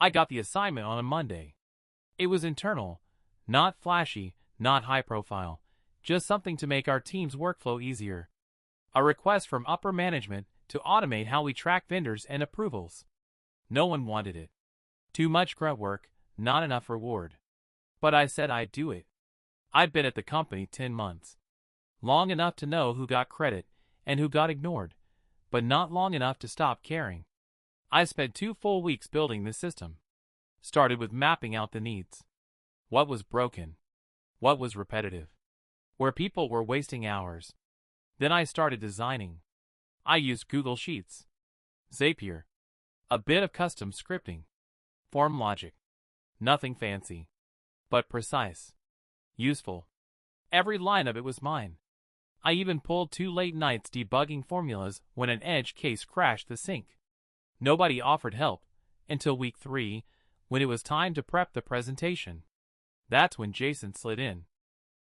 I got the assignment on a Monday. It was internal, not flashy, not high profile, just something to make our team's workflow easier. A request from upper management to automate how we track vendors and approvals. No one wanted it. Too much grunt work, not enough reward. But I said I'd do it. I'd been at the company 10 months. Long enough to know who got credit and who got ignored, but not long enough to stop caring. I spent 2 full weeks building the system. Started with mapping out the needs. What was broken? What was repetitive? Where people were wasting hours. Then I started designing. I used Google Sheets, Zapier, a bit of custom scripting, form logic. Nothing fancy, but precise, useful. Every line of it was mine. I even pulled 2 late nights debugging formulas when an edge case crashed the sync. Nobody offered help until week 3, when it was time to prep the presentation. That's when Jason slid in.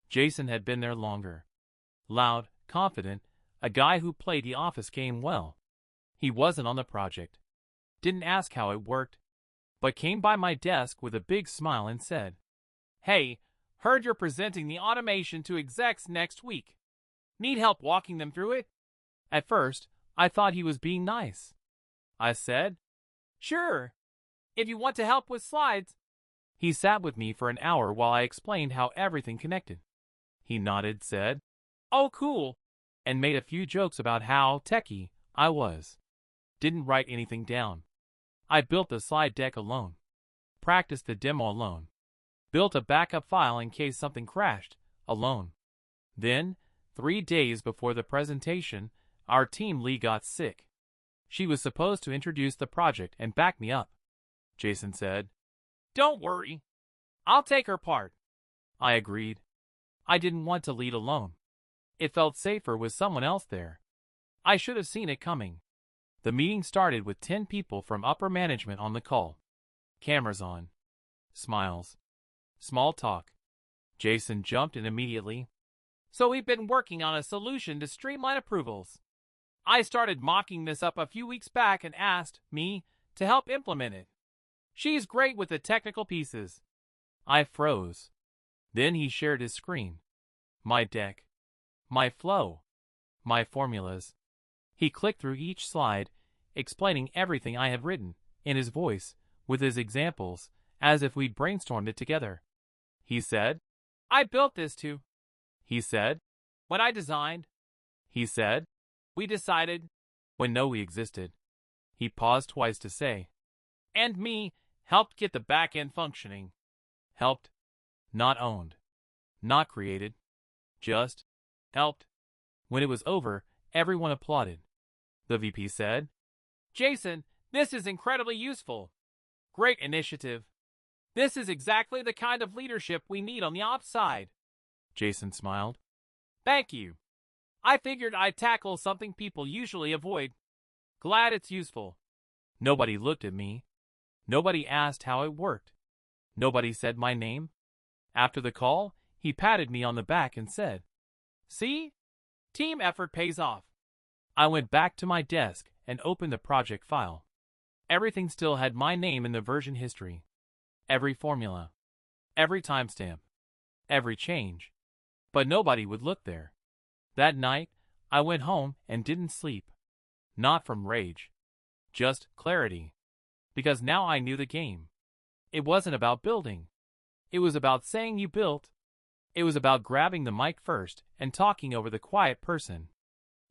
Jason had been there longer. Loud, confident, a guy who played the office game well. He wasn't on the project. Didn't ask how it worked, but came by my desk with a big smile and said, "Hey, heard you're presenting the automation to execs next week. Need help walking them through it?" At first, I thought he was being nice. I said, "Sure, if you want to help with slides." He sat with me for an hour while I explained how everything connected. He nodded, said, "Oh, cool," and made a few jokes about how techie I was. Didn't write anything down. I built the slide deck alone. Practiced the demo alone. Built a backup file in case something crashed, alone. Then, 3 days before the presentation, our team lead got sick. She was supposed to introduce the project and back me up. Jason said, "Don't worry. I'll take her part." I agreed. I didn't want to lead alone. It felt safer with someone else there. I should have seen it coming. The meeting started with 10 people from upper management on the call. Cameras on. Smiles. Small talk. Jason jumped in immediately. "So we've been working on a solution to streamline approvals. I started mocking this up a few weeks back and asked me to help implement it. She's great with the technical pieces." I froze. Then he shared his screen. My deck. My flow. My formulas. He clicked through each slide, explaining everything I had written, in his voice, with his examples, as if we'd brainstormed it together. He said, "I built this too." He said, "When I designed." He said, "We decided." When no we existed. He paused twice to say, "And me, helped get the back end functioning." Helped. Not owned. Not created. Just helped. When it was over, everyone applauded. The VP said, "Jason, this is incredibly useful. Great initiative. This is exactly the kind of leadership we need on the ops side." Jason smiled. "Thank you. I figured I'd tackle something people usually avoid. Glad it's useful." Nobody looked at me. Nobody asked how it worked. Nobody said my name. After the call, he patted me on the back and said, "See? Team effort pays off." I went back to my desk and opened the project file. Everything still had my name in the version history. Every formula. Every timestamp. Every change. But nobody would look there. That night, I went home and didn't sleep. Not from rage. Just clarity. Because now I knew the game. It wasn't about building. It was about saying you built. It was about grabbing the mic first and talking over the quiet person.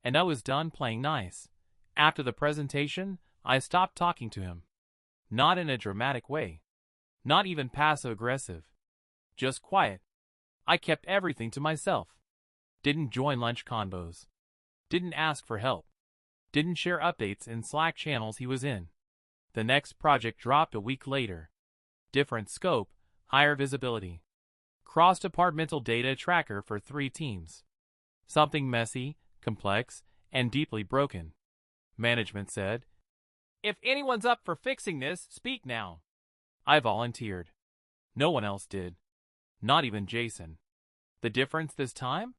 And I was done playing nice. After the presentation, I stopped talking to him. Not in a dramatic way. Not even passive-aggressive. Just quiet. I kept everything to myself. Didn't join lunch convos. Didn't ask for help. Didn't share updates in Slack channels he was in. The next project dropped a week later. Different scope, higher visibility. Cross-departmental data tracker for 3 teams. Something messy, complex, and deeply broken. Management said, "If anyone's up for fixing this, speak now." I volunteered. No one else did. Not even Jason. The difference this time?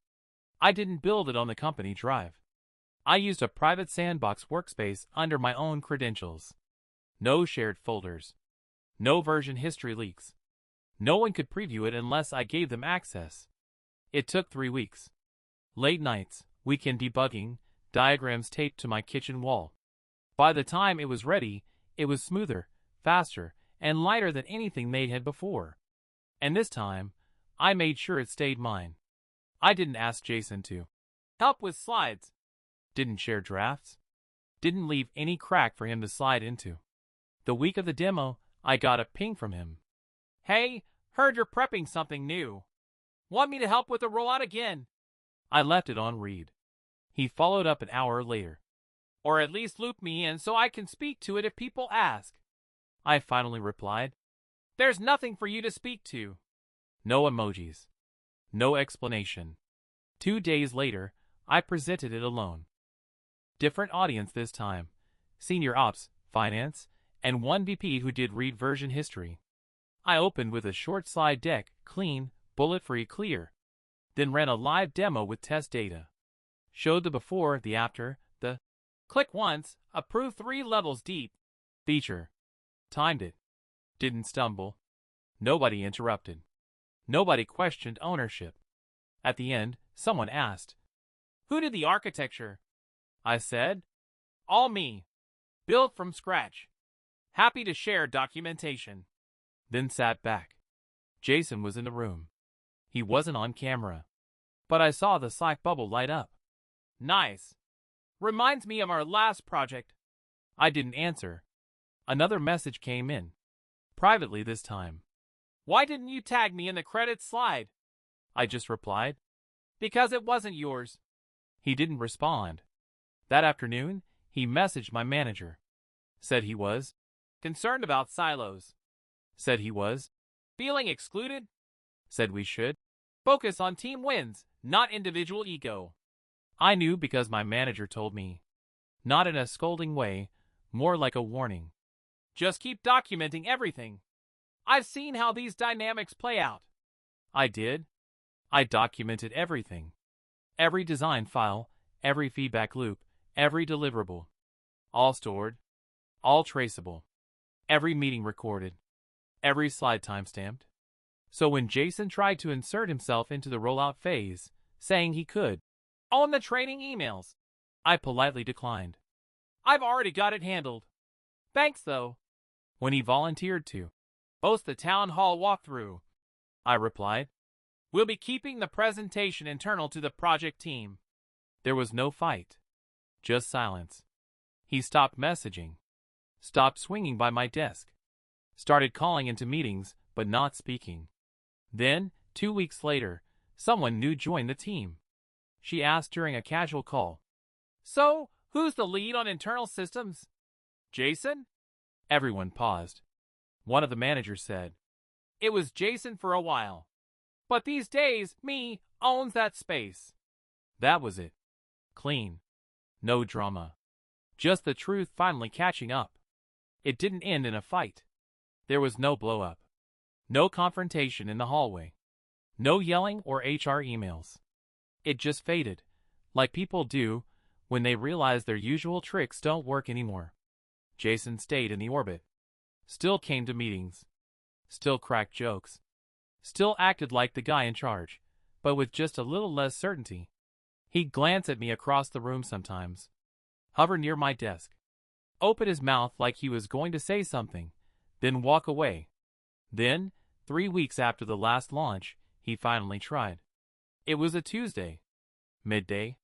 I didn't build it on the company drive. I used a private sandbox workspace under my own credentials. No shared folders. No version history leaks. No one could preview it unless I gave them access. It took 3 weeks. Late nights, weekend debugging, diagrams taped to my kitchen wall. By the time it was ready, it was smoother, faster, and lighter than anything they had before. And this time, I made sure it stayed mine. I didn't ask Jason to help with slides. Didn't share drafts. Didn't leave any crack for him to slide into. The week of the demo, I got a ping from him. "Hey, heard you're prepping something new. Want me to help with the rollout again?" I left it on read. He followed up an hour later. "Or at least loop me in so I can speak to it if people ask." I finally replied. "There's nothing for you to speak to." No emojis. No explanation. 2 days later, I presented it alone. Different audience this time. Senior ops, finance, and one VP who did read version history. I opened with a short slide deck, clean, bullet-free, clear. Then ran a live demo with test data. Showed the before, the after, the click once, approve 3 levels deep feature. Timed it. Didn't stumble. Nobody interrupted. Nobody questioned ownership. At the end, someone asked, "Who did the architecture?" I said, "All me. Built from scratch. Happy to share documentation." Then sat back. Jason was in the room. He wasn't on camera. But I saw the Slack bubble light up. "Nice. Reminds me of our last project." I didn't answer. Another message came in. Privately this time. "Why didn't you tag me in the credits slide?" I just replied, "Because it wasn't yours." He didn't respond. That afternoon, he messaged my manager. Said he was concerned about silos. Said he was feeling excluded. Said we should focus on team wins, not individual ego. I knew because my manager told me. Not in a scolding way, more like a warning. "Just keep documenting everything. I've seen how these dynamics play out." I did. I documented everything. Every design file, every feedback loop, every deliverable. All stored. All traceable. Every meeting recorded. Every slide timestamped. So when Jason tried to insert himself into the rollout phase, saying he could own the training emails, I politely declined. "I've already got it handled. Thanks, though." When he volunteered to host the town hall walkthrough, I replied, "We'll be keeping the presentation internal to the project team." There was no fight. Just silence. He stopped messaging. Stopped swinging by my desk. Started calling into meetings, but not speaking. Then, 2 weeks later, someone new joined the team. She asked during a casual call, "So, who's the lead on internal systems?" "Jason?" Everyone paused. One of the managers said, "It was Jason for a while. But these days, me owns that space." That was it. Clean. No drama. Just the truth finally catching up. It didn't end in a fight. There was no blow-up. No confrontation in the hallway. No yelling or HR emails. It just faded, like people do when they realize their usual tricks don't work anymore. Jason stayed in the orbit. Still came to meetings. Still cracked jokes. Still acted like the guy in charge, but with just a little less certainty. He'd glance at me across the room sometimes. Hover near my desk. Open his mouth like he was going to say something, then walk away. Then, 3 weeks after the last launch, he finally tried. It was a Tuesday. Midday.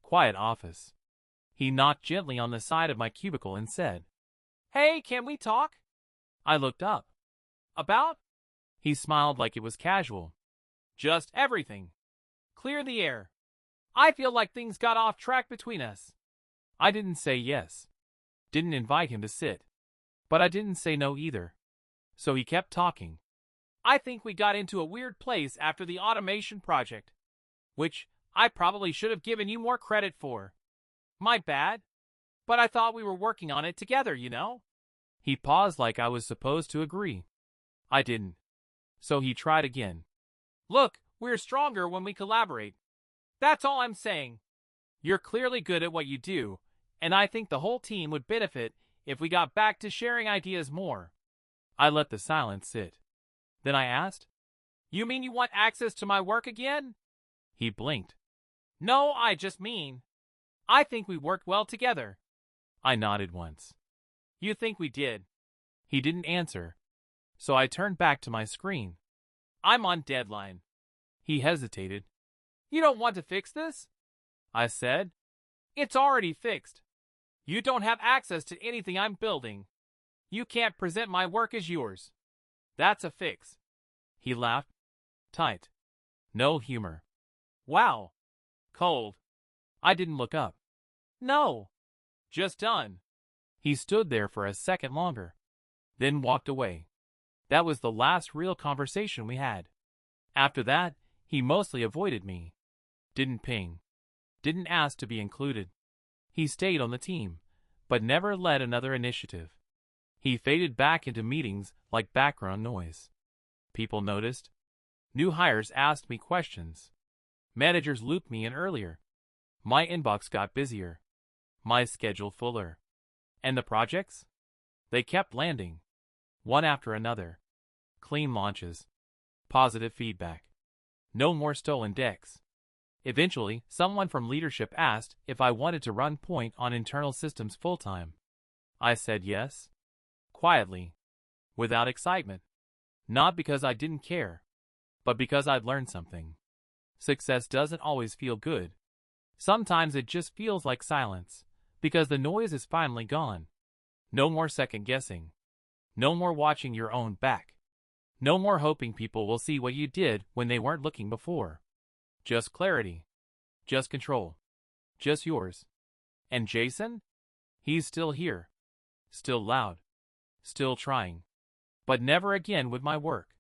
Quiet office. He knocked gently on the side of my cubicle and said, "Hey, can we talk?" I looked up. "About?" He smiled like it was casual. "Just everything. Clear the air. I feel like things got off track between us." I didn't say yes. Didn't invite him to sit. But I didn't say no either. So he kept talking. "I think we got into a weird place after the automation project, which I probably should have given you more credit for. My bad. But I thought we were working on it together, you know?" He paused like I was supposed to agree. I didn't. So he tried again. "Look, we're stronger when we collaborate. That's all I'm saying. You're clearly good at what you do, and I think the whole team would benefit if we got back to sharing ideas more." I let the silence sit. Then I asked, "You mean you want access to my work again?" He blinked. "No, I just mean, I think we worked well together." I nodded once. "You think we did?" He didn't answer, so I turned back to my screen. "I'm on deadline." He hesitated. "You don't want to fix this?" I said. "It's already fixed. You don't have access to anything I'm building. You can't present my work as yours. That's a fix." He laughed. Tight. No humor. "Wow. Cold." I didn't look up. "No. Just done." He stood there for a second longer, then walked away. That was the last real conversation we had. After that, he mostly avoided me. Didn't ping. Didn't ask to be included. He stayed on the team, but never led another initiative. He faded back into meetings like background noise. People noticed. New hires asked me questions. Managers looped me in earlier. My inbox got busier. My schedule fuller. And the projects? They kept landing. One after another. Clean launches. Positive feedback. No more stolen decks. Eventually, someone from leadership asked if I wanted to run point on internal systems full-time. I said yes. Quietly. Without excitement. Not because I didn't care, but because I'd learned something. Success doesn't always feel good. Sometimes it just feels like silence, because the noise is finally gone. No more second guessing. No more watching your own back. No more hoping people will see what you did when they weren't looking before. Just clarity. Just control. Just yours. And Jason? He's still here. Still loud. Still trying. But never again with my work.